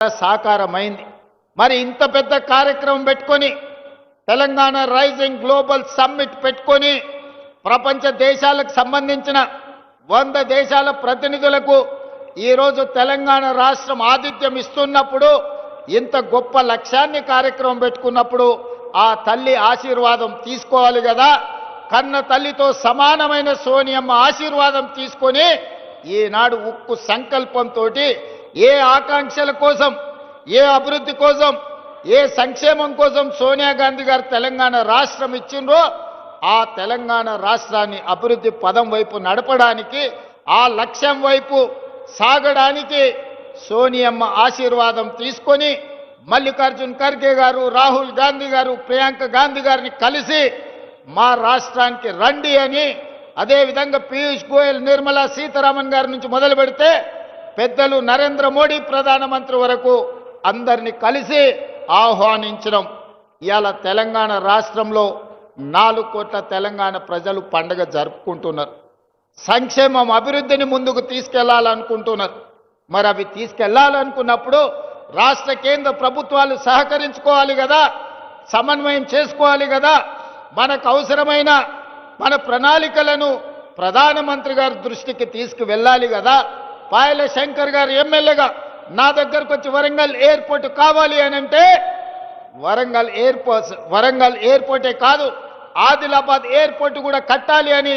సాకారమైంది. మరి ఇంత పెద్ద కార్యక్రమం పెట్టుకొని తెలంగాణ రైజింగ్ గ్లోబల్ సమ్మిట్ పెట్టుకొని ప్రపంచ దేశాలకు సంబంధించిన 100 దేశాల ప్రతినిధులకు ఈరోజు తెలంగాణ రాష్ట్రం ఆతిథ్యం ఇస్తున్నప్పుడు, ఇంత గొప్ప లక్ష్యాన్ని కార్యక్రమం పెట్టుకున్నప్పుడు ఆ తల్లి ఆశీర్వాదం తీసుకోవాలి కదా. కన్న తల్లితో సమానమైన సోనియమ్మ ఆశీర్వాదం తీసుకొని ఈనాడు ఉక్కు సంకల్పంతో ఏ ఆకాంక్షల కోసం, ఏ అభివృద్ధి కోసం, ఏ సంక్షేమం కోసం సోనియా గాంధీ గారు తెలంగాణ రాష్ట్రం ఇచ్చిండ్రో ఆ తెలంగాణ రాష్ట్రాన్ని అభివృద్ధి పదం వైపు నడపడానికి, ఆ లక్ష్యం వైపు సాగడానికి సోనియమ్మ ఆశీర్వాదం తీసుకొని మల్లికార్జున్ ఖర్గే గారు, రాహుల్ గాంధీ గారు, ప్రియాంక గాంధీ గారిని కలిసి మా రాష్ట్రానికి రండి అని, అదేవిధంగా పీయూష్ గోయల్, నిర్మలా సీతారామన్ గారి నుంచి మొదలు పెడితే పెద్దలు నరేంద్ర మోడీ ప్రధానమంత్రి వరకు అందరినీ కలిసి ఆహ్వానించడం. ఇవాళ తెలంగాణ రాష్ట్రంలో 4 కోట్ల తెలంగాణ ప్రజలు పండుగ జరుపుకుంటున్నారు. సంక్షేమం, అభివృద్ధిని ముందుకు తీసుకెళ్లాలనుకుంటున్నారు. మరి అవి తీసుకెళ్లాలనుకున్నప్పుడు రాష్ట్ర కేంద్ర ప్రభుత్వాలు సహకరించుకోవాలి కదా, సమన్వయం చేసుకోవాలి కదా. మనకు అవసరమైన మన ప్రణాళికలను ప్రధానమంత్రి గారి దృష్టికి తీసుకువెళ్ళాలి కదా. పాయల శంకర్ గారు ఎమ్మెల్యేగా నా దగ్గరకు వచ్చి వరంగల్ ఎయిర్పోర్ట్ కావాలి అని అంటే, వరంగల్ ఎయిర్పోర్టే కాదు ఆదిలాబాద్ ఎయిర్పోర్ట్ కూడా కట్టాలి అని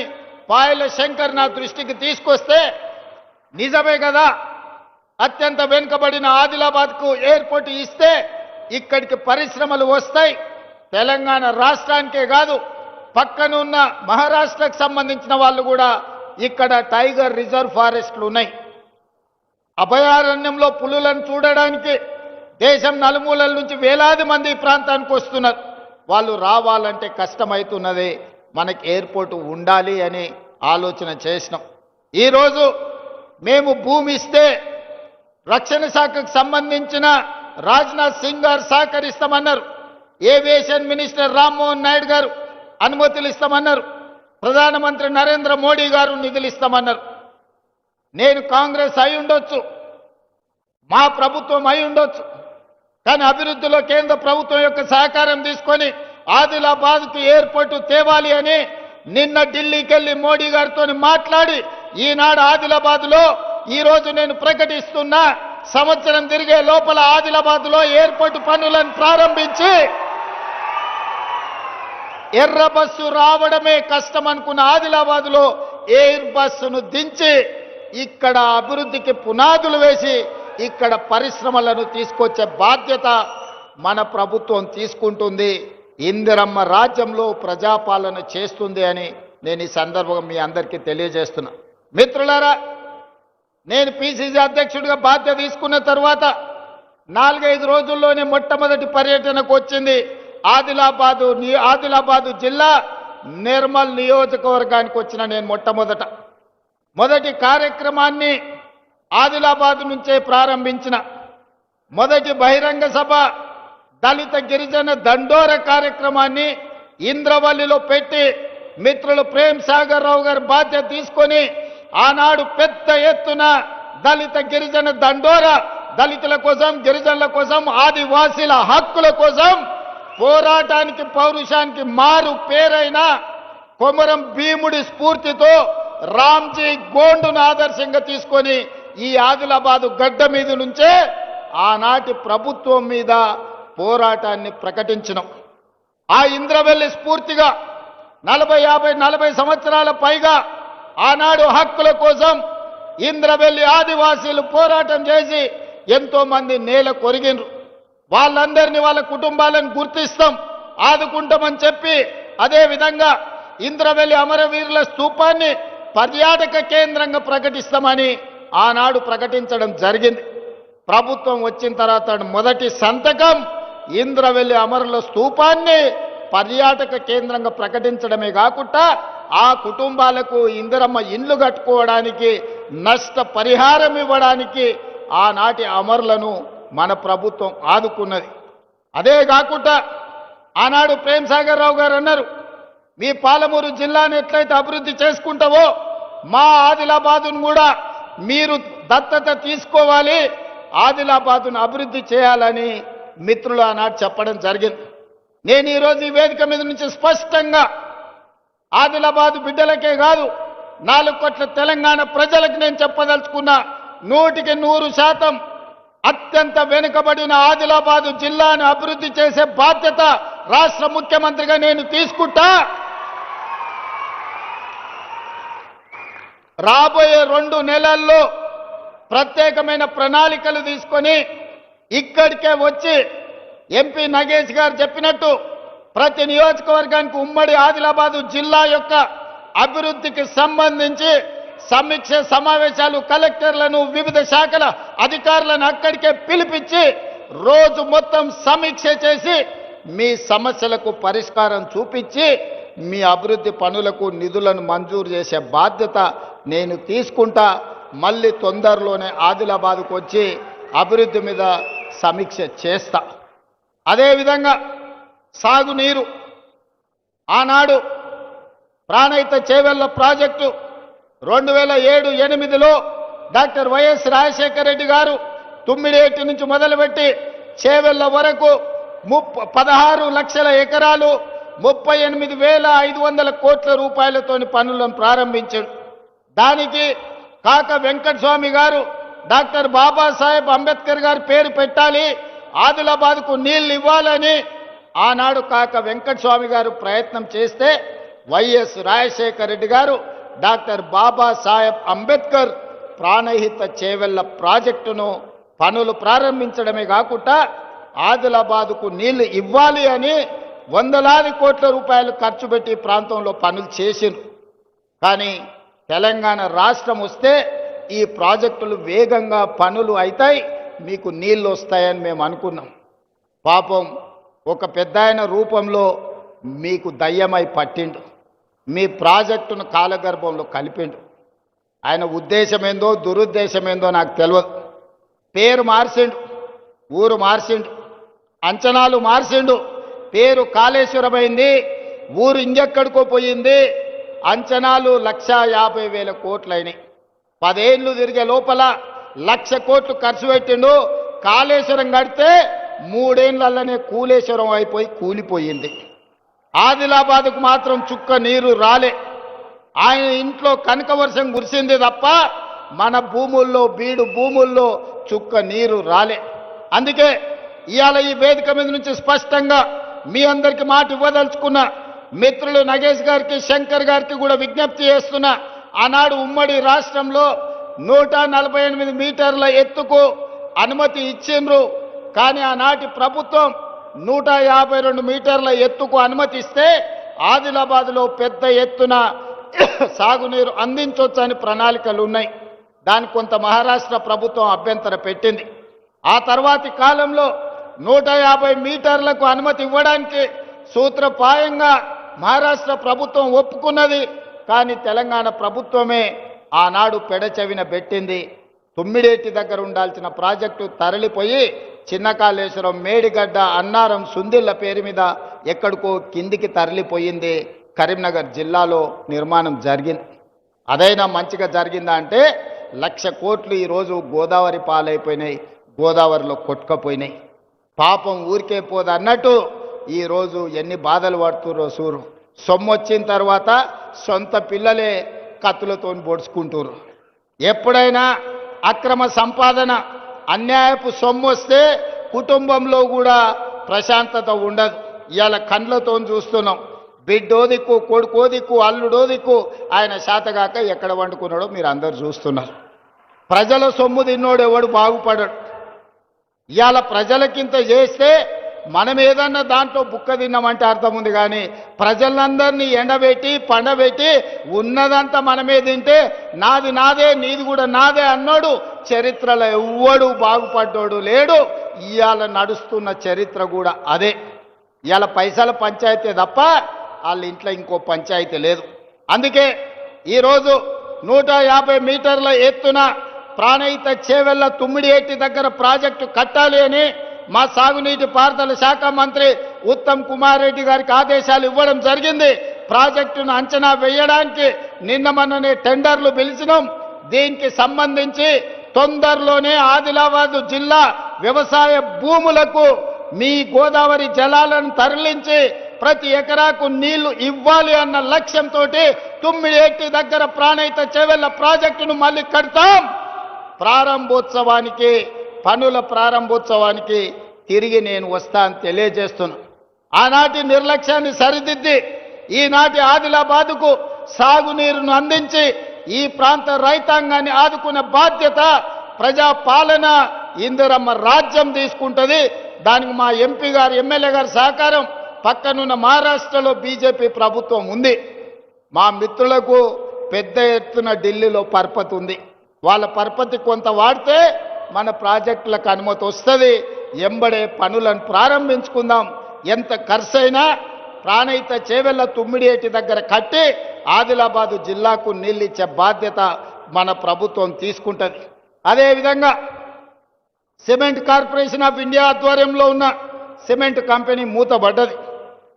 పాయల శంకర్ నా దృష్టికి తీసుకొస్తే, నిజమే కదా, అత్యంత వెనుకబడిన ఆదిలాబాద్కు ఎయిర్పోర్ట్ ఇస్తే ఇక్కడికి పరిశ్రమలు వస్తాయి. తెలంగాణ రాష్ట్రానికే కాదు, పక్కనున్న మహారాష్ట్రకు సంబంధించిన వాళ్ళు కూడా ఇక్కడ టైగర్ రిజర్వ్ ఫారెస్ట్లు ఉన్నాయి. అభయారణ్యంలో పులులను చూడడానికి దేశం నలుమూలల నుంచి వేలాది మంది ఈ ప్రాంతానికి వస్తున్నారు. వాళ్ళు రావాలంటే కష్టమవుతున్నది. మనకి ఎయిర్పోర్ట్ ఉండాలి అని ఆలోచన చేసినాం. ఈరోజు మేము భూమి ఇస్తే రక్షణ శాఖకు సంబంధించిన రాజ్నాథ్ సింగ్ గారు సహకరిస్తామన్నారు. ఏవియేషన్ మినిస్టర్ రామ్మోహన్ నాయుడు గారు అనుమతులు ఇస్తామన్నారు. ప్రధానమంత్రి నరేంద్ర మోడీ గారు నిధులు ఇస్తామన్నారు. నేను కాంగ్రెస్ అయి ఉండొచ్చు, మా ప్రభుత్వం అయి ఉండొచ్చు, కానీ అభివృద్ధిలో కేంద్ర ప్రభుత్వం యొక్క సహకారం తీసుకొని ఆదిలాబాద్కు ఎయిర్పోర్టు తేవాలి అని నిన్న ఢిల్లీకి వెళ్ళి మోడీ గారితో మాట్లాడి ఈనాడు ఆదిలాబాద్లో ఈరోజు నేను ప్రకటిస్తున్నా, సంవత్సరం తిరిగే లోపల ఆదిలాబాద్లో ఎయిర్పోర్టు పనులను ప్రారంభించి, ఎర్ర బస్సు రావడమే కష్టం అనుకున్న ఆదిలాబాద్లో ఎయిర్ బస్సును దించి ఇక్కడ అభివృద్ధికి పునాదులు వేసి ఇక్కడ పరిశ్రమలను తీసుకొచ్చే బాధ్యత మన ప్రభుత్వం తీసుకుంటుంది. ఇందిరమ్మ రాజ్యంలో ప్రజాపాలన చేస్తుంది అని నేను ఈ సందర్భంగా మీ అందరికీ తెలియజేస్తున్నా. మిత్రులారా, నేను పిసిసి అధ్యక్షుడిగా బాధ్యత తీసుకున్న తర్వాత 4-5 రోజుల్లోనే మొట్టమొదటి పర్యటనకు వచ్చింది ఆదిలాబాదు జిల్లా నిర్మల్ నియోజకవర్గానికి వచ్చిన నేను మొదటి కార్యక్రమాన్ని ఆదిలాబాద్ నుంచే ప్రారంభించిన. మొదటి బహిరంగ సభ దళిత గిరిజన దండోర కార్యక్రమాన్ని ఇంద్రవల్లిలో పెట్టి మిత్రులు ప్రేమ్ సాగర్ రావు గారు బాధ్యత తీసుకొని ఆనాడు పెద్ద ఎత్తున దళిత గిరిజన దండోర, దళితుల కోసం, గిరిజనుల కోసం, ఆదివాసీల హక్కుల కోసం పోరాటానికి, పౌరుషానికి మారు పేరైన కొమరం భీముడి స్ఫూర్తితో రామ్జీ గోండును ఆదర్శంగా తీసుకొని ఈ ఆదిలాబాదు గడ్డ మీద నుంచే ఆనాటి ప్రభుత్వం మీద పోరాటాన్ని ప్రకటించినాం. ఆ ఇంద్రవెల్లి స్ఫూర్తిగా 40 సంవత్సరాల పైగా ఆనాడు హక్కుల కోసం ఇంద్రవెల్లి ఆదివాసీలు పోరాటం చేసి ఎంతో మంది నేల కొరిగినరు. వాళ్ళందరినీ, వాళ్ళ కుటుంబాలను గుర్తిస్తాం, ఆదుకుంటామని చెప్పి, అదేవిధంగా ఇంద్రవెల్లి అమరవీరుల స్తూపాన్ని పర్యాటక కేంద్రంగా ప్రకటిస్తామని ఆనాడు ప్రకటించడం జరిగింది. ప్రభుత్వం వచ్చిన తర్వాత మొదటి సంతకం ఇంద్రవెల్లి అమరుల స్తూపాన్ని పర్యాటక కేంద్రంగా ప్రకటించడమే కాకుండా ఆ కుటుంబాలకు ఇందిరమ్మ ఇండ్లు కట్టుకోవడానికి, నష్ట పరిహారం ఇవ్వడానికి ఆనాటి అమరులను మన ప్రభుత్వం ఆదుకున్నది. అదే కాకుండా ఆనాడు ప్రేమ్ సాగర్ రావు గారు అన్నారు, మీ పాలమూరు జిల్లాను ఎట్లయితే అభివృద్ధి చేసుకుంటావో మా ఆదిలాబాదును కూడా మీరు దత్తత తీసుకోవాలి, ఆదిలాబాదును అభివృద్ధి చేయాలని మిత్రులు ఆనాడు చెప్పడం జరిగింది. నేను ఈరోజు ఈ వేదిక మీద నుంచి స్పష్టంగా ఆదిలాబాదు బిడ్డలకే కాదు 4 కోట్ల తెలంగాణ ప్రజలకు నేను చెప్పదలుచుకున్నా, 100% అత్యంత వెనుకబడిన ఆదిలాబాదు జిల్లాను అభివృద్ధి చేసే బాధ్యత రాష్ట్ర ముఖ్యమంత్రిగా నేను తీసుకుంటా. రాబోయే 2 నెలల్లో ప్రత్యేకమైన ప్రణాళికలు తీసుకొని ఇక్కడికే వచ్చి ఎంపీ నగేష్ గారు చెప్పినట్టు ప్రతి నియోజకవర్గానికి ఉమ్మడి ఆదిలాబాదు జిల్లా యొక్క అభివృద్ధికి సంబంధించి సమీక్ష సమావేశాలు కలెక్టర్లను వివిధ శాఖల అధికారులను అక్కడికే పిలిపించి రోజు మొత్తం సమీక్ష చేసి మీ సమస్యలకు పరిష్కారం చూపించి మీ అభివృద్ధి పనులకు నిధులను మంజూరు చేసే బాధ్యత నేను తీసుకుంటా. మళ్ళీ తొందరలోనే ఆదిలాబాద్కు వచ్చి అభివృద్ధి మీద సమీక్ష చేస్తా. అదేవిధంగా సాగునీరు ఆనాడు ప్రాణహిత చేవెళ్ల ప్రాజెక్టు 2007-8లో డాక్టర్ వైఎస్ రాజశేఖర రెడ్డి గారు తుమ్మిడేటి నుంచి మొదలుపెట్టి చేవెళ్ల వరకు 16 లక్షల ఎకరాలు 38,500 కోట్ల రూపాయలతోని పనులను ప్రారంభించాడు. దానికి కాక వెంకటస్వామి గారు డాక్టర్ బాబాసాహెబ్ అంబేద్కర్ గారి పేరు పెట్టాలి, ఆదిలాబాద్కు నీళ్లు ఇవ్వాలని ఆనాడు కాక వెంకటస్వామి గారు ప్రయత్నం చేస్తే వైఎస్ రాజశేఖర రెడ్డి గారు డాక్టర్ బాబాసాహెబ్ అంబేద్కర్ ప్రాణహిత చేవెళ్ల ప్రాజెక్టును పనులు ప్రారంభించడమే కాకుండా ఆదిలాబాద్కు నీళ్లు ఇవ్వాలి అని వందలాది కోట్ల రూపాయలు ఖర్చు పెట్టి ప్రాంతంలో పనులు చేసిండ్రు. కానీ తెలంగాణ రాష్ట్రం వస్తే ఈ ప్రాజెక్టులు వేగంగా పనులు అవుతాయి, మీకు నీళ్లు వస్తాయని మేము అనుకున్నాం. పాపం ఒక పెద్దాయన రూపంలో మీకు దయ్యమై పట్టిండు, మీ ప్రాజెక్టును కాలగర్భంలో కలిపిండు. ఆయన ఉద్దేశమేందో దురుద్దేశమేందో నాకు తెలియదు. పేరు మార్చిండు, ఊరు మార్చిండు, అంచనాలు మార్చిండు. పేరు కాళేశ్వరమైంది, ఊరు ఇంకెక్కడికో పోయింది. అంచనాలు 1,50,000 కోట్లయినాయి. 10 ఏళ్ళు తిరిగే లోపల 1,00,000 కోట్లు ఖర్చు పెట్టిండు. కాళేశ్వరం కడితే 3 ఏళ్లలోనే కూలేశ్వరం అయిపోయి కూలిపోయింది. ఆదిలాబాద్కు మాత్రం చుక్క నీరు రాలే. ఆయన ఇంట్లో కనక వర్షం కురిసింది తప్ప మన భూముల్లో బీడు భూముల్లో చుక్క నీరు రాలే. అందుకే ఇవాళ ఈ వేదిక మీద నుంచి స్పష్టంగా మీ అందరికీ మాట ఇవ్వదలుచుకున్నా. మిత్రులు నగేష్ గారికి శంకర్ గారికి కూడా విజ్ఞప్తి చేస్తున్నా. ఆనాడు ఉమ్మడి రాష్ట్రంలో 148 మీటర్ల ఎత్తుకు అనుమతి ఇచ్చిండ్రు. కానీ ఆనాటి ప్రభుత్వం 152 మీటర్ల ఎత్తుకు అనుమతిస్తే ఆదిలాబాద్లో పెద్ద ఎత్తున సాగునీరు అందించవచ్చని ప్రణాళికలు ఉన్నాయి. దానికి కొంత మహారాష్ట్ర ప్రభుత్వం అభ్యంతర పెట్టింది. ఆ తర్వాతి కాలంలో 150 మీటర్లకు అనుమతి ఇవ్వడానికి సూత్రప్రాయంగా మహారాష్ట్ర ప్రభుత్వం ఒప్పుకున్నది. కానీ తెలంగాణ ప్రభుత్వమే ఆనాడు పెడచెవిన పెట్టింది. తుమ్మిడేటి దగ్గర ఉండాల్సిన ప్రాజెక్టు తరలిపోయి చిన్నకాళేశ్వరం, మేడిగడ్డ, అన్నారం, సుందిళ్ల పేరు మీద ఎక్కడికో కిందికి తరలిపోయింది. కరీంనగర్ జిల్లాలో నిర్మాణం జరిగింది. అదైనా మంచిగా జరిగిందా అంటే 1,00,000 కోట్లు ఈరోజు గోదావరి పాలైపోయినాయి, గోదావరిలో కొట్టుకపోయినాయి. పాపం ఊరికే పోదు అన్నట్టు ఈరోజు ఎన్ని బాధలు పడుతుర్రో సూరు. సొమ్ము వచ్చిన తర్వాత సొంత పిల్లలే కత్తులతో పొడుచుకుంటారు. ఎప్పుడైనా అక్రమ సంపాదన, అన్యాయపు సొమ్ము వస్తే కుటుంబంలో కూడా ప్రశాంతత ఉండదు. ఇవాళ కండ్లతో చూస్తున్నాం. బిడ్డో దిక్కు, కొడుకో దిక్కు, అల్లుడో దిక్కు, ఆయన శాతగాక ఎక్కడ వండుకున్నాడో మీరు అందరు చూస్తున్నారు. ప్రజల సొమ్ము తిన్నోడు ఎవడు బాగుపడడు. ఇవాళ ప్రజలకింత చేస్తే మనం ఏదన్నా దాంట్లో బుక్క తిన్నామంటే అర్థం ఉంది. కానీ ప్రజలందరినీ ఎండబెట్టి పండబెట్టి ఉన్నదంతా మనమే తింటే నాది నాదే నీది కూడా నాదే అన్నాడు చరిత్రలో ఎవ్వడు బాగుపడ్డాడు లేడు. ఇవాళ నడుస్తున్న చరిత్ర కూడా అదే. ఇవాళ పైసల పంచాయతీ తప్ప వాళ్ళ ఇంట్లో ఇంకో పంచాయతీ లేదు. అందుకే ఈరోజు 150 మీటర్ల ఎత్తున ప్రాణహిత చేవెళ్ల తుమ్మిడియేటి దగ్గర ప్రాజెక్టు కట్టాలి అని మా సాగునీటి పారుదల శాఖ మంత్రి ఉత్తమ్ కుమార్ రెడ్డి గారికి ఆదేశాలు ఇవ్వడం జరిగింది. ప్రాజెక్టును అంచనా వేయడానికి నిన్న మొన్ననే టెండర్లు పిలిచినాం. దీనికి సంబంధించి తొందరలోనే ఆదిలాబాద్ జిల్లా వ్యవసాయ భూములకు మీ గోదావరి జలాలను తరలించి ప్రతి ఎకరాకు నీళ్లు ఇవ్వాలి అన్న లక్ష్యంతో తుమ్మిడిఎట్టి దగ్గర ప్రాణహిత చేవెళ్ల ప్రాజెక్టును మళ్ళీ కడతాం. ప్రారంభోత్సవానికి పనుల ప్రారంభోత్సవానికి తిరిగి నేను వస్తా అని తెలియజేస్తున్నా. ఆనాటి నిర్లక్ష్యాన్ని సరిదిద్ది ఈనాటి ఆదిలాబాదుకు సాగునీరును అందించి ఈ ప్రాంత రైతాంగాన్ని ఆదుకునే బాధ్యత ప్రజాపాలన ఇందిరమ్మ రాజ్యం తీసుకుంటుంది. దానికి మా ఎంపీ గారు ఎమ్మెల్యే గారి సహకారం, పక్కనున్న మహారాష్ట్రలో బీజేపీ ప్రభుత్వం ఉంది. మా మిత్రులకు పెద్ద ఎత్తున ఢిల్లీలో పరపతి ఉంది. వాళ్ళ పరపతి కొంత వాడితే మన ప్రాజెక్టులకు అనుమతి వస్తుంది. ఎంబడే పనులను ప్రారంభించుకుందాం. ఎంత ఖర్చైనా ప్రాణహిత చేవెళ్ల తుమ్మిడియేటి దగ్గర కట్టి ఆదిలాబాదు జిల్లాకు నీళ్ళు ఇచ్చే బాధ్యత మన ప్రభుత్వం తీసుకుంటుంది. అదేవిధంగా సిమెంట్ కార్పొరేషన్ ఆఫ్ ఇండియా ఆధ్వర్యంలో ఉన్న సిమెంట్ కంపెనీ మూతబడ్డది.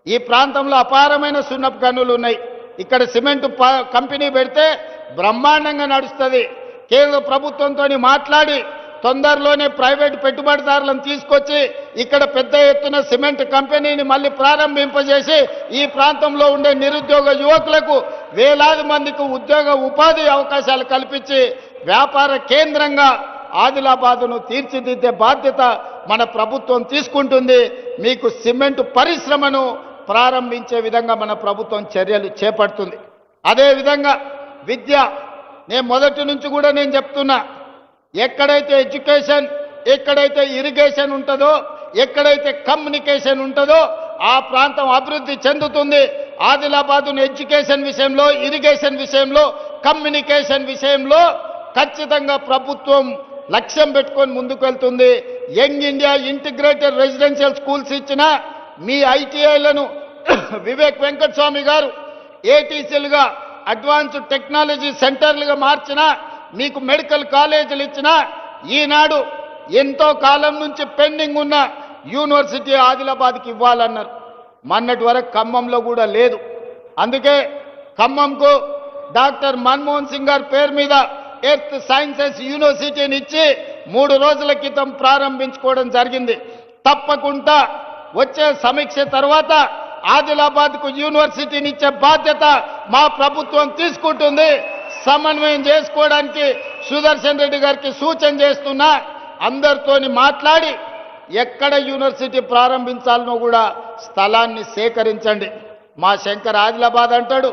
ఈ ప్రాంతంలో అపారమైన సున్నపు గనులు ఉన్నాయి. ఇక్కడ సిమెంట్ కంపెనీ పెడితే బ్రహ్మాండంగా నడుస్తుంది. కేంద్ర ప్రభుత్వంతో మాట్లాడి తొందరలోనే ప్రైవేట్ పెట్టుబడిదారులను తీసుకొచ్చి ఇక్కడ పెద్ద ఎత్తున సిమెంట్ కంపెనీని మళ్ళీ ప్రారంభింపజేసి ఈ ప్రాంతంలో ఉండే నిరుద్యోగ యువకులకు వేలాది మందికి ఉద్యోగ ఉపాధి అవకాశాలు కల్పించి వ్యాపార కేంద్రంగా ఆదిలాబాదును తీర్చిదిద్దే బాధ్యత మన ప్రభుత్వం తీసుకుంటుంది. మీకు సిమెంట్ పరిశ్రమను ప్రారంభించే విధంగా మన ప్రభుత్వం చర్యలు చేపడుతుంది. అదేవిధంగా విద్య, నేను మొదటి నుంచి కూడా నేను చెప్తున్నా, ఎక్కడైతే ఎడ్యుకేషన్, ఎక్కడైతే ఇరిగేషన్ ఉంటుందో, ఎక్కడైతే కమ్యూనికేషన్ ఉంటుందో ఆ ప్రాంతం అభివృద్ధి చెందుతుంది. ఆదిలాబాదును ఎడ్యుకేషన్ విషయంలో, ఇరిగేషన్ విషయంలో, కమ్యూనికేషన్ విషయంలో ఖచ్చితంగా ప్రభుత్వం లక్ష్యం పెట్టుకొని ముందుకు వెళ్తుంది. Young India integrated residential schools ఇచ్చిన మీ ఐటీఐలను వివేక్ వెంకటస్వామి గారు ఏటీసీలుగా అడ్వాన్స్డ్ టెక్నాలజీ సెంటర్లుగా మార్చిన, మీకు మెడికల్ కాలేజీలు ఇచ్చిన, ఈనాడు ఎంతో కాలం నుంచి పెండింగ్ ఉన్న యూనివర్సిటీ ఆదిలాబాద్కి ఇవ్వాలన్నారు. మొన్నటి వరకు ఖమ్మంలో కూడా లేదు. అందుకే ఖమ్మంకు డాక్టర్ మన్మోహన్ సింగ్ గారి పేరు మీద ఎర్త్ సైన్సెస్ యూనివర్సిటీని ఇచ్చి 3 రోజుల క్రితం ప్రారంభించుకోవడం జరిగింది. తప్పకుండా వచ్చే సమీక్ష తర్వాత ఆదిలాబాద్కు యూనివర్సిటీని ఇచ్చే బాధ్యత మా ప్రభుత్వం తీసుకుంటుంది. సమన్వయం చేసుకోవడానికి సుదర్శన్ రెడ్డి గారికి సూచన చేస్తున్నా. అందరితోని మాట్లాడి ఎక్కడ యూనివర్సిటీ ప్రారంభించాలనో కూడా స్థలాన్ని సేకరించండి. మా శంకర్ ఆదిలాబాద్ అంటాడు,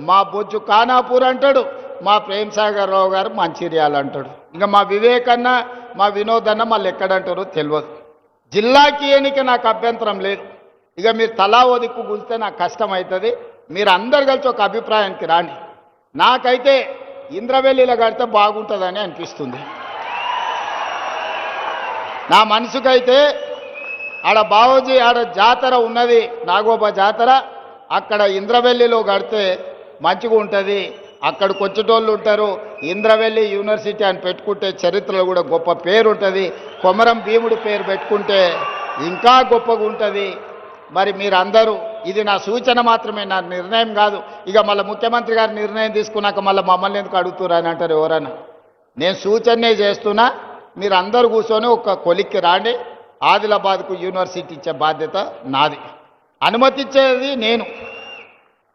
మా బొజ్జు ఖానాపూర్ అంటాడు, మా ప్రేమ్ సాగర్ రావు గారు మంచిర్యాల అంటాడు. ఇంకా మా వివేక్ అన్న, మా వినోద్ అన్న మళ్ళీ ఎక్కడంటారో తెలియదు. జిల్లాకి ఎన్నిక నాకు అభ్యంతరం లేదు. ఇక మీరు తలా ఓ దిక్కు కూలితే నాకు కష్టం అవుతుంది. మీరు అందరు కలిసి ఒక అభిప్రాయానికి రాండి. నాకైతే ఇంద్రవెల్లిలో కడితే బాగుంటుందని అనిపిస్తుంది. నా మనసుకైతే ఆడ బావోజీ ఆడ జాతర ఉన్నది, నాగోబా జాతర, అక్కడ ఇంద్రవెల్లిలో కడితే మంచిగా ఉంటుంది. అక్కడికి వచ్చేటోళ్ళు ఉంటారు. ఇంద్రవెల్లి యూనివర్సిటీ అని పెట్టుకుంటే చరిత్రలో కూడా గొప్ప పేరు ఉంటుంది. కొమరం భీముడి పేరు పెట్టుకుంటే ఇంకా గొప్పగా ఉంటుంది. మరి మీరందరూ, ఇది నా సూచన మాత్రమే, నా నిర్ణయం కాదు. ఇక మళ్ళీ ముఖ్యమంత్రి గారు నిర్ణయం తీసుకున్నాక మళ్ళీ మమ్మల్ని ఎందుకు అడుగుతున్నారు అని అంటారు ఎవరన్నా. నేను సూచనే చేస్తున్నా. మీరు అందరూ కూర్చొని ఒక కొలిక్కి రాండి. ఆదిలాబాద్కు యూనివర్సిటీ ఇచ్చే బాధ్యత నాది. అనుమతించేది నేను,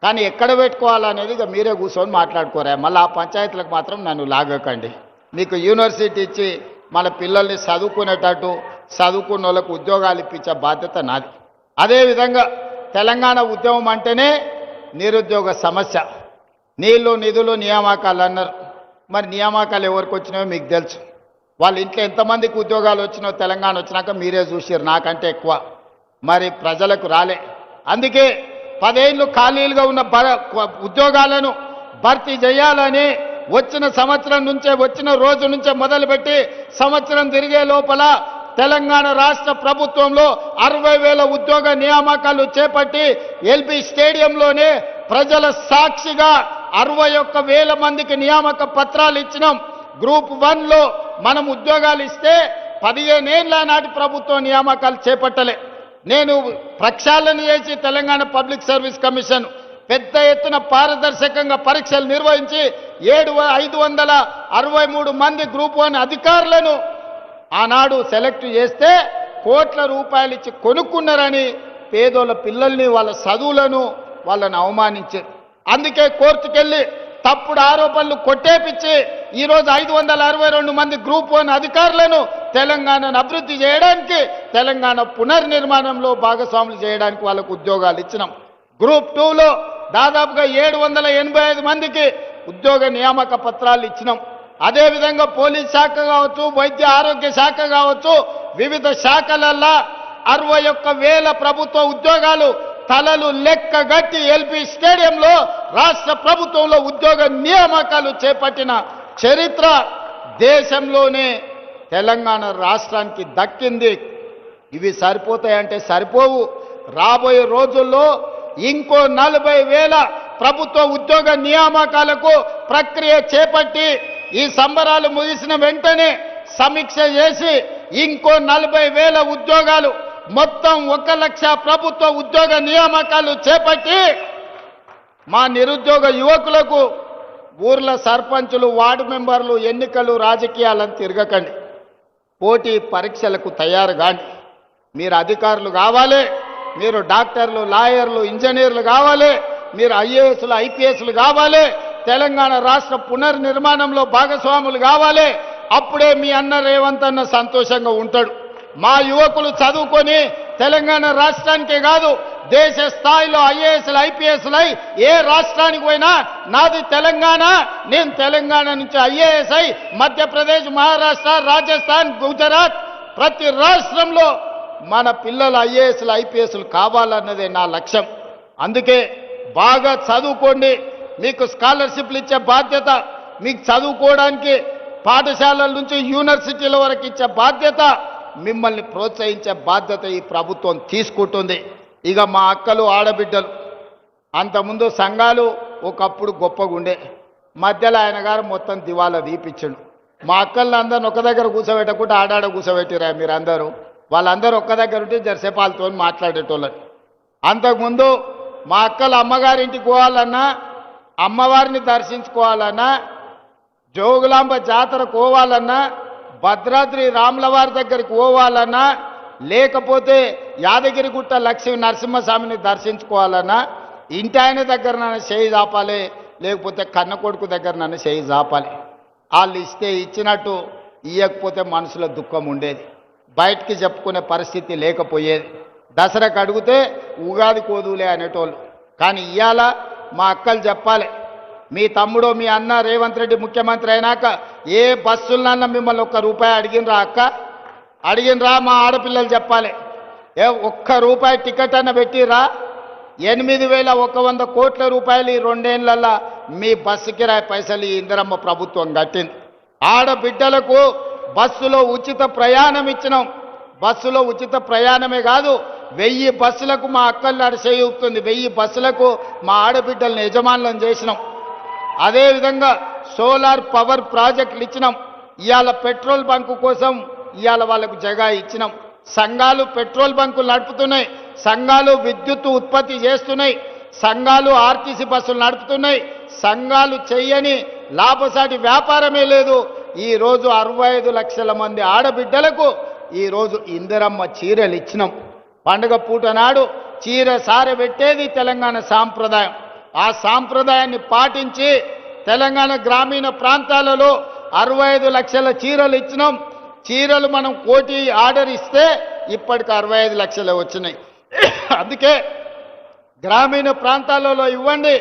కానీ ఎక్కడ పెట్టుకోవాలనేది ఇక మీరే కూర్చొని మాట్లాడుకోరా. మళ్ళీ ఆ పంచాయతీలకు మాత్రం నన్ను లాగకండి. మీకు యూనివర్సిటీ ఇచ్చి మన పిల్లల్ని చదువుకునేటట్టు, చదువుకున్న వాళ్ళకు ఉద్యోగాలు ఇప్పించే బాధ్యత నాది. అదేవిధంగా తెలంగాణ ఉద్యమం అంటేనే నిరుద్యోగ సమస్య. నీళ్లు, నిధులు, నియామకాలు అన్నారు. మరి నియామకాలు ఎవరికి వచ్చినాయో మీకు తెలుసు. వాళ్ళ ఇంట్లో ఎంతమందికి ఉద్యోగాలు వచ్చినాయో తెలంగాణ వచ్చినాక మీరే చూసారు, నాకంటే ఎక్కువ. మరి ప్రజలకు రాలే. అందుకే 10 ఏళ్ళు ఖాళీలుగా ఉన్న ఉద్యోగాలను భర్తీ చేయాలని వచ్చిన సంవత్సరం నుంచే, వచ్చిన రోజు నుంచే మొదలుపెట్టి సంవత్సరం తిరిగే లోపల తెలంగాణ రాష్ట్ర ప్రభుత్వంలో 60,000 ఉద్యోగ నియామకాలు చేపట్టి ఎల్బీ స్టేడియంలోనే ప్రజల సాక్షిగా 61,000 మందికి నియామక పత్రాలు ఇచ్చినాం. గ్రూప్ 1లో మనం ఉద్యోగాలు ఇస్తే 15 ఏళ్ల నాటి ప్రభుత్వం నియామకాలు చేపట్టలే. నేను ప్రక్షాళన చేసి తెలంగాణ పబ్లిక్ సర్వీస్ కమిషన్ పెద్ద ఎత్తున పారదర్శకంగా పరీక్షలు నిర్వహించి 563 మంది గ్రూప్ 1 అధికారులను ఆనాడు సెలెక్ట్ చేస్తే కోట్ల రూపాయలు ఇచ్చి కొనుక్కున్నారని పేదోళ్ళ పిల్లల్ని వాళ్ళ చదువులను వాళ్ళని అవమానించారు. అందుకే కోర్టుకెళ్ళి తప్పుడు ఆరోపణలు కొట్టేపిచ్చి ఈరోజు 562 మంది గ్రూప్ 1 అధికారులను తెలంగాణను అభివృద్ధి చేయడానికి, తెలంగాణ పునర్నిర్మాణంలో భాగస్వాములు చేయడానికి వాళ్ళకు ఉద్యోగాలు ఇచ్చినాం. గ్రూప్ 2లో దాదాపుగా 785 మందికి ఉద్యోగ నియామక పత్రాలు ఇచ్చినాం. అదేవిధంగా పోలీస్ శాఖ కావచ్చు, వైద్య ఆరోగ్య శాఖ కావచ్చు, వివిధ శాఖలల్లో 61,000 ప్రభుత్వ ఉద్యోగాలు తలలు లెక్కగట్టి ఎల్పి స్టేడియంలో రాష్ట్ర ప్రభుత్వంలో ఉద్యోగ నియామకాలు చేపట్టిన చరిత్ర దేశంలోనే తెలంగాణ రాష్ట్రానికి దక్కింది. ఇవి సరిపోతాయంటే సరిపోవు. రాబోయే రోజుల్లో ఇంకో 40,000 ప్రభుత్వ ఉద్యోగ నియామకాలకు ప్రక్రియ చేపట్టి ఈ సంబరాలు ముగిసిన వెంటనే సమీక్ష చేసి ఇంకో 40,000 ఉద్యోగాలు, మొత్తం 1,00,000 ప్రభుత్వ ఉద్యోగ నియామకాలు చేపట్టి మా నిరుద్యోగ యువకులకు ఊర్ల సర్పంచులు, వార్డు మెంబర్లు, ఎన్నికలు, రాజకీయాలను తిరగకండి. పోటీ పరీక్షలకు తయారు కాండి. మీరు అధికారులు కావాలి, మీరు డాక్టర్లు, లాయర్లు, ఇంజనీర్లు కావాలి, మీరు ఐఏఎస్లు, ఐపీఎస్లు కావాలి, తెలంగాణ రాష్ట్ర పునర్నిర్మాణంలో భాగస్వాములు కావాలి. అప్పుడే మీ అన్న రేవంత్ అన్న సంతోషంగా ఉంటాడు. మా యువకులు చదువుకొని తెలంగాణ రాష్ట్రానికే కాదు దేశ స్థాయిలో ఐఏఎస్లు, ఐపీఎస్లై ఏ రాష్ట్రానికి పోయినా నాది తెలంగాణ, నేను తెలంగాణ నుంచి ఐఏఎస్ అయి మధ్యప్రదేశ్, మహారాష్ట్ర, రాజస్థాన్, గుజరాత్ ప్రతి రాష్ట్రంలో మన పిల్లలు ఐఏఎస్లు, ఐపీఎస్లు కావాలన్నదే నా లక్ష్యం. అందుకే బాగా చదువుకోండి. మీకు స్కాలర్షిప్లు ఇచ్చే బాధ్యత, మీకు చదువుకోవడానికి పాఠశాలల నుంచి యూనివర్సిటీల వరకు ఇచ్చే బాధ్యత, మిమ్మల్ని ప్రోత్సహించే బాధ్యత ఈ ప్రభుత్వం తీసుకుంటుంది. ఇక మా అక్కలు, ఆడబిడ్డలు, అంతకుముందు సంఘాలు ఒకప్పుడు గొప్పగా ఉండే, మధ్యలో ఆయన గారు మొత్తం దివాలా తీపిచ్చిండు. మా అక్కల్ని అందరిని ఒక దగ్గర కూర్చోబెట్టకుండా ఆడాడ కూర్చోబెట్టిరా మీరు అందరూ. వాళ్ళందరూ ఒక్క దగ్గర ఉంటే జరసేపు వాళ్ళతో మాట్లాడేటోళ్ళని. అంతకుముందు మా అక్కలు అమ్మగారింటికి పోవాలన్నా, అమ్మవారిని దర్శించుకోవాలన్నా, జోగులాంబ జాతర పోవాలన్నా, భద్రాద్రి రాములవారి దగ్గరికి పోవాలన్నా, లేకపోతే యాదగిరిగుట్ట లక్ష్మీ నరసింహస్వామిని దర్శించుకోవాలన్నా ఇంటి ఆయన దగ్గర నన్ను చేయి చాపాలి, లేకపోతే కన్న కొడుకు దగ్గర నన్ను చేయి చాపాలి. వాళ్ళు ఇస్తే ఇచ్చినట్టు, ఇవ్వకపోతే మనసులో దుఃఖం ఉండేది, బయటికి చెప్పుకునే పరిస్థితి లేకపోయేది. దసరాకు అడిగితే ఉగాది కోదులే అనేటోళ్ళు. కానీ ఇవాళ మా అక్కలు చెప్పాలి, మీ తమ్ముడు, మీ అన్న రేవంత్ రెడ్డి ముఖ్యమంత్రి అయినాక ఏ బస్సులన్నా మిమ్మల్ని ₹1 అడిగినరా అక్క? అడిగినరా? మా ఆడపిల్లలు చెప్పాలి. ₹1 టికెట్ అన్న పెట్టిరా? 8,100 కోట్ల రూపాయలు ఈ 2 ఏళ్లలో మీ బస్సు కిరాయి పైసలు ఈ ఇందిరమ్మ ప్రభుత్వం కట్టింది. ఆడబిడ్డలకు బస్సులో ఉచిత ప్రయాణం ఇచ్చినాం. బస్సులో ఉచిత ప్రయాణమే కాదు, 1000 బస్సులకు మా అక్కలు అడిసేయుతుంది. 1000 బస్సులకు మా ఆడబిడ్డలను యజమానులను చేసినాం. అదేవిధంగా సోలార్ పవర్ ప్రాజెక్టులు ఇచ్చినాం. ఇవాళ పెట్రోల్ బంకు కోసం ఇవాళ వాళ్ళకు జగా ఇచ్చినాం. సంఘాలు పెట్రోల్ బంకులు నడుపుతున్నాయి, సంఘాలు విద్యుత్ ఉత్పత్తి చేస్తున్నాయి, సంఘాలు ఆర్టీసీ బస్సులు నడుపుతున్నాయి. సంఘాలు చెయ్యని లాభసాటి వ్యాపారమే లేదు. ఈరోజు 65 లక్షల మంది ఆడబిడ్డలకు ఈరోజు ఇందిరమ్మ చీరలు ఇచ్చినాం. పండుగ పూట నాడు చీర సారె పెట్టేది తెలంగాణ సాంప్రదాయం. ఆ సాంప్రదాయాన్ని పాటించి తెలంగాణ గ్రామీణ ప్రాంతాలలో 65 లక్షల చీరలు ఇచ్చినాం. చీరలు మనం 1 కోటి ఆర్డర్ ఇస్తే ఇప్పటికి 65 లక్షలే వచ్చినాయి. అందుకే గ్రామీణ ప్రాంతాలలో ఇవ్వండి.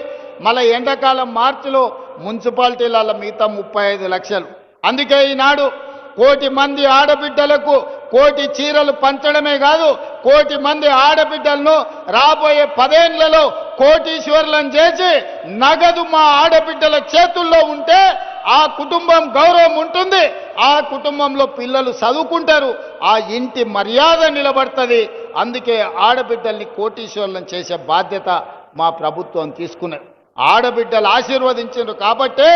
మళ్ళీ ఎండాకాలం మార్చిలో మున్సిపాలిటీల మిగతా 35 లక్షలు. అందుకే ఈనాడు 1 కోటి మంది ఆడబిడ్డలకు 1 కోటి చీరలు పంచడమే కాదు, 1 కోటి మంది ఆడబిడ్డలను రాబోయే 10 ఏళ్లలో కోటీశ్వరులను చేసి నగదు మా ఆడబిడ్డల చేతుల్లో ఉంటే ఆ కుటుంబం గౌరవం ఉంటుంది, ఆ కుటుంబంలో పిల్లలు చదువుకుంటారు, ఆ ఇంటి మర్యాద నిలబడుతుంది. అందుకే ఆడబిడ్డల్ని కోటీశ్వరులను చేసే బాధ్యత మా ప్రభుత్వం తీసుకున్నది. ఆడబిడ్డలు ఆశీర్వదించారు కాబట్టే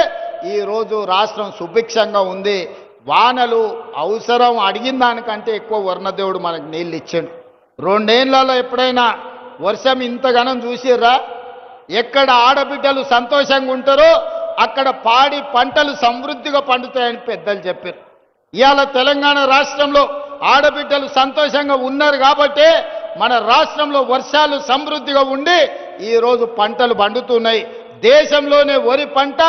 ఈరోజు రాష్ట్రం సుభిక్షంగా ఉంది. వానలు అవసరం, అడిగిన దానికంటే ఎక్కువ వర్ణదేవుడు మనకు నీళ్ళు ఇచ్చాడు. 2 ఏళ్లలో ఎప్పుడైనా వర్షం ఇంతగానం చూసిర్రా? ఎక్కడ ఆడబిడ్డలు సంతోషంగా ఉంటారో అక్కడ పాడి పంటలు సమృద్ధిగా పండుతాయని పెద్దలు చెప్పారు. ఇవాళ తెలంగాణ రాష్ట్రంలో ఆడబిడ్డలు సంతోషంగా ఉన్నారు కాబట్టే మన రాష్ట్రంలో వర్షాలు సమృద్ధిగా ఉండి ఈరోజు పంటలు పండుతున్నాయి. దేశంలోనే వరి పంట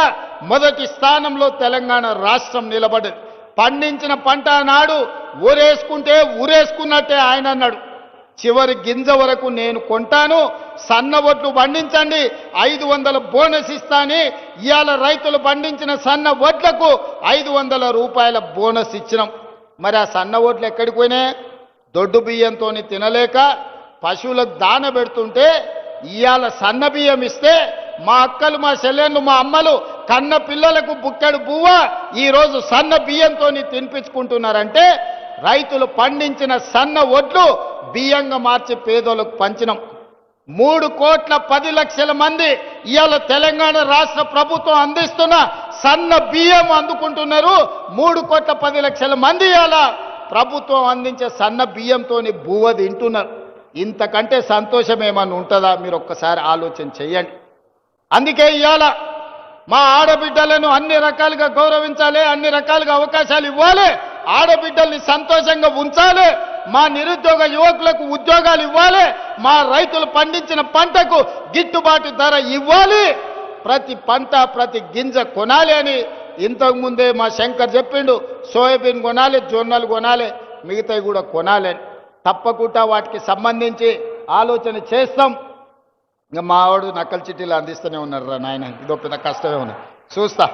మొదటి స్థానంలో తెలంగాణ రాష్ట్రం నిలబడ్డది. పండించిన పంట నాడు ఊరేసుకుంటే ఊరేసుకున్నట్టే ఆయన అన్నాడు. చివరి గింజ వరకు నేను కొంటాను, సన్న ఒడ్లు పండించండి, 500 బోనస్ ఇస్తాని ఇవాళ రైతులు పండించిన సన్న ఒడ్లకు 500 రూపాయల బోనస్ ఇచ్చినాం. మరి ఆ సన్న ఒడ్లు ఎక్కడికి పోయినాయి? దొడ్డు బియ్యంతో తినలేక పశువులకు దాన పెడుతుంటే ఇవాళ సన్న బియ్యం ఇస్తే మా అక్కలు, మా చెల్లెళ్ళు, మా అమ్మలు కన్న పిల్లలకు బుక్కెడు బువ్వ ఈరోజు సన్న బియ్యంతో తినిపించుకుంటున్నారంటే రైతులు పండించిన సన్న ఒడ్లు బియ్యంగా మార్చి పేదోళ్ళకు పంచినాం. 3,10,00,000 మంది ఇవాళ తెలంగాణ రాష్ట్ర ప్రభుత్వం అందిస్తున్న సన్న బియ్యం అందుకుంటున్నారు. 3,10,00,000 మంది ఇవాళ ప్రభుత్వం అందించే సన్న బియ్యంతో బువ్వ తింటున్నారు. ఇంతకంటే సంతోషం ఏమన్నా ఉంటుందా? మీరు ఒక్కసారి ఆలోచన చెయ్యండి. అందుకే ఇవాళ మా ఆడబిడ్డలను అన్ని రకాలుగా గౌరవించాలి, అన్ని రకాలుగా అవకాశాలు ఇవ్వాలి, ఆడబిడ్డల్ని సంతోషంగా ఉంచాలి, మా నిరుద్యోగ యువకులకు ఉద్యోగాలు ఇవ్వాలి, మా రైతులు పండించిన పంటకు గిట్టుబాటు ధర ఇవ్వాలి, ప్రతి పంట ప్రతి గింజ కొనాలి అని ఇంతకుముందే మా శంకర్ చెప్పిండు. సోయాబీన్ కొనాలి, జొన్నలు కొనాలి, మిగతావి కూడా కొనాలి అని. తప్పకుండా వాటికి సంబంధించి ఆలోచన చేస్తాం. ఇంకా మావాడు నకల్ చిట్టీలు అందిస్తూనే ఉన్నారు రా నాయన, ఇదో పెద్ద కష్టమే ఉన్నది. చూస్తా,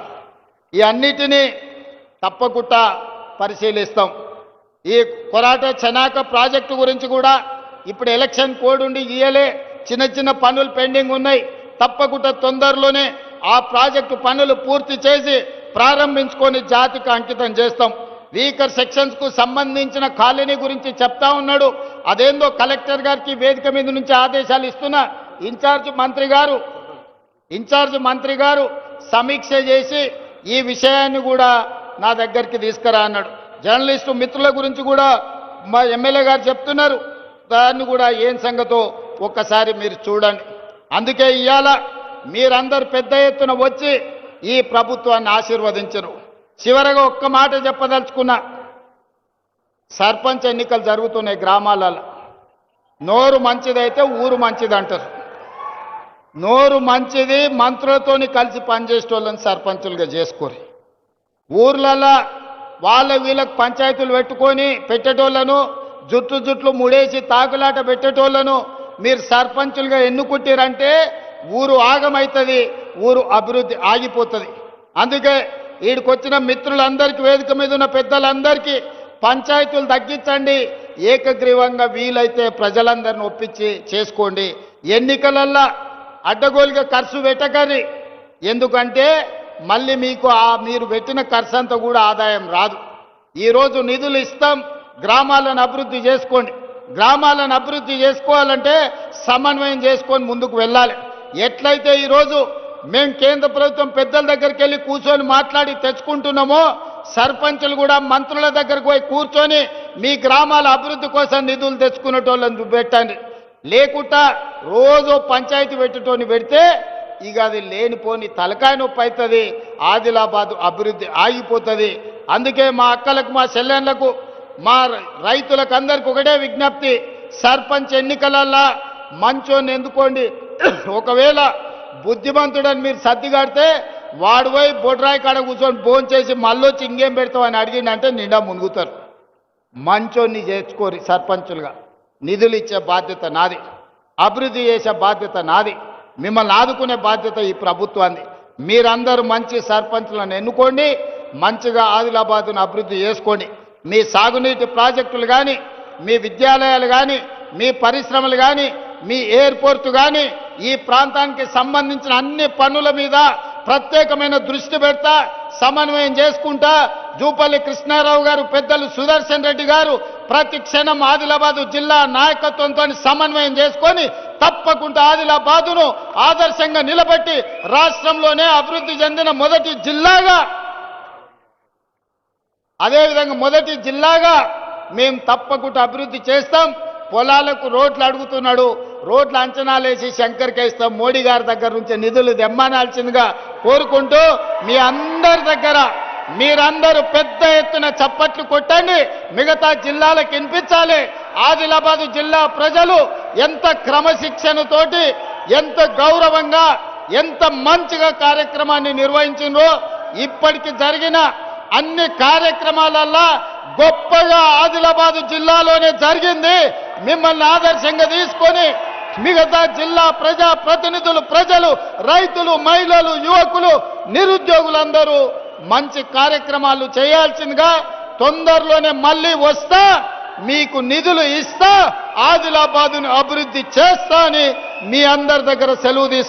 ఈ అన్నిటినీ తప్పకుండా పరిశీలిస్తాం. ఈ కొరాట చెనాక ప్రాజెక్టు గురించి కూడా ఇప్పుడు ఎలక్షన్ కోడ్ ఉండి ఇయ్యలే, చిన్న చిన్న పనులు పెండింగ్ ఉన్నాయి. తప్పకుండా తొందరలోనే ఆ ప్రాజెక్టు పనులు పూర్తి చేసి ప్రారంభించుకొని జాతికి అంకితం చేస్తాం. వీకర్ సెక్షన్స్ కు సంబంధించిన కాలనీ గురించి చెప్తా ఉన్నాడు. అదేందో కలెక్టర్ గారికి వేదిక మీద నుంచి ఆదేశాలు ఇస్తున్నా. ఇన్ఛార్జ్ మంత్రి గారు సమీక్ష చేసి ఈ విషయాన్ని కూడా నా దగ్గరికి తీసుకురా అన్నాడు. జర్నలిస్టు మిత్రుల గురించి కూడా మా ఎమ్మెల్యే గారు చెప్తున్నారు. దాన్ని కూడా ఏం సంగతో ఒక్కసారి మీరు చూడండి. అందుకే ఇవాళ మీరందరూ పెద్ద ఎత్తున వచ్చి ఈ ప్రభుత్వాన్ని ఆశీర్వదించరు. చివరగా ఒక్క మాట చెప్పదలుచుకున్నా. సర్పంచ్ ఎన్నికలు జరుగుతున్నాయి గ్రామాలలో. నోరు మంచిదైతే ఊరు మంచిది అంటారు. నోరు మంచిది, మంత్రులతోని కలిసి పనిచేసేటోళ్ళని సర్పంచులుగా చేసుకోరు. ఊర్లలో వాళ్ళ వీళ్ళకి పంచాయతీలు పెట్టుకొని పెట్టేటోళ్లను, జుట్లు ముడేసి తాకులాట పెట్టేటోళ్లను మీరు సర్పంచులుగా ఎన్నుకుంటారంటే ఊరు ఆగమవుతుంది, ఊరు అభివృద్ధి ఆగిపోతుంది. అందుకే వీడికొచ్చిన మిత్రులందరికీ, వేదిక మీద ఉన్న పెద్దలందరికీ పంచాయతీలు తగ్గించండి, ఏకగ్రీవంగా వీలైతే ప్రజలందరిని ఒప్పించి చేసుకోండి. ఎన్నికలల్లో అడ్డగోలుగా ఖర్చు పెట్టకండి. ఎందుకంటే మళ్ళీ మీకు మీరు పెట్టిన ఖర్చు అంతా కూడా ఆదాయం రాదు. ఈరోజు నిధులు ఇస్తాం, గ్రామాలను అభివృద్ధి చేసుకోండి. గ్రామాలను అభివృద్ధి చేసుకోవాలంటే సమన్వయం చేసుకొని ముందుకు వెళ్ళాలి. ఎట్లయితే ఈరోజు మేము కేంద్ర ప్రభుత్వం పెద్దల దగ్గరికి వెళ్ళి కూర్చొని మాట్లాడి తెచ్చుకుంటున్నామో, సర్పంచులు కూడా మంత్రుల దగ్గరకు పోయి కూర్చొని మీ గ్రామాల అభివృద్ధి కోసం నిధులు తెచ్చుకునేటోళ్ళని పెట్టండి. లేకుండా రోజు పంచాయతీ పెట్టేటోని పెడితే ఇక అది లేనిపోని తలకాయ నొప్పి అవుతుంది, ఆదిలాబాద్ అభివృద్ధి ఆగిపోతుంది. అందుకే మా అక్కలకు, మా చెల్లెళ్లకు, మా రైతులకు అందరికి ఒకటే విజ్ఞప్తి, సర్పంచ్ ఎన్నికలల్లా మంచోని ఎందుకోండి. ఒకవేళ బుద్ధిమంతుడని మీరు సర్దిగాడితే వాడు పోయి బొడ్రాయి కాడ కూర్చొని భోంచేసి మళ్ళొచ్చి ఇంకేం పెడతామని అడిగిందంటే నిండా మునుగుతారు. మంచోన్ని చేర్చుకోరి సర్పంచులుగా. నిధులు ఇచ్చే బాధ్యత నాది, అభివృద్ధి చేసే బాధ్యత నాది, మిమ్మల్ని ఆదుకునే బాధ్యత ఈ ప్రభుత్వాన్ని. మీరందరూ మంచి సర్పంచులను ఎన్నుకోండి, మంచిగా ఆదిలాబాదును అభివృద్ధి చేసుకోండి. మీ సాగునీటి ప్రాజెక్టులు కానీ, మీ విద్యాలయాలు కానీ, మీ పరిశ్రమలు కానీ, మీ ఎయిర్పోర్టు కానీ, ఈ ప్రాంతానికి సంబంధించిన అన్ని పనుల మీద ప్రత్యేకమైన దృష్టి పెడతా, సమన్వయం చేసుకుంటా. జూపల్లి కృష్ణారావు గారు, పెద్దలు సుదర్శన్ రెడ్డి గారు ప్రతి క్షణం ఆదిలాబాదు జిల్లా నాయకత్వంతో సమన్వయం చేసుకొని తప్పకుండా ఆదిలాబాదును ఆదర్శంగా నిలబెట్టి రాష్ట్రంలోనే అభివృద్ధి చెందిన మొదటి జిల్లాగా, అదేవిధంగా మొదటి జిల్లాగా మేము తప్పకుండా అభివృద్ధి చేస్తాం. పొలాలకు రోడ్లు అడుగుతున్నాడు, రోడ్ల అంచనాలేసి శంకర్కి ఇస్తాం, మోడీ గారి దగ్గర నుంచి నిధులు తెమ్మనాల్సిందిగా కోరుకుంటూ మీ అందరి దగ్గర మీరందరూ పెద్ద ఎత్తున చప్పట్లు కొట్టండి, మిగతా జిల్లాలకు వినిపించాలి. ఆదిలాబాద్ జిల్లా ప్రజలు ఎంత క్రమశిక్షణతోటి, ఎంత గౌరవంగా, ఎంత మంచిగా కార్యక్రమాన్ని నిర్వహించిండ్రో. ఇప్పటికి జరిగిన అన్ని కార్యక్రమాలల్లో గొప్పగా ఆదిలాబాద్ జిల్లాలోనే జరిగింది. మిమ్మల్ని ఆదర్శంగా తీసుకొని మిగతా జిల్లా ప్రజా ప్రతినిధులు, ప్రజలు, రైతులు, మహిళలు, యువకులు, నిరుద్యోగులందరూ మంచి కార్యక్రమాలు చేయాల్సిందిగా, తొందరలోనే మళ్ళీ వస్తా, మీకు నిధులు ఇస్తా, ఆదిలాబాదును అభివృద్ధి చేస్తా అని మీ అందరి దగ్గర సెలవు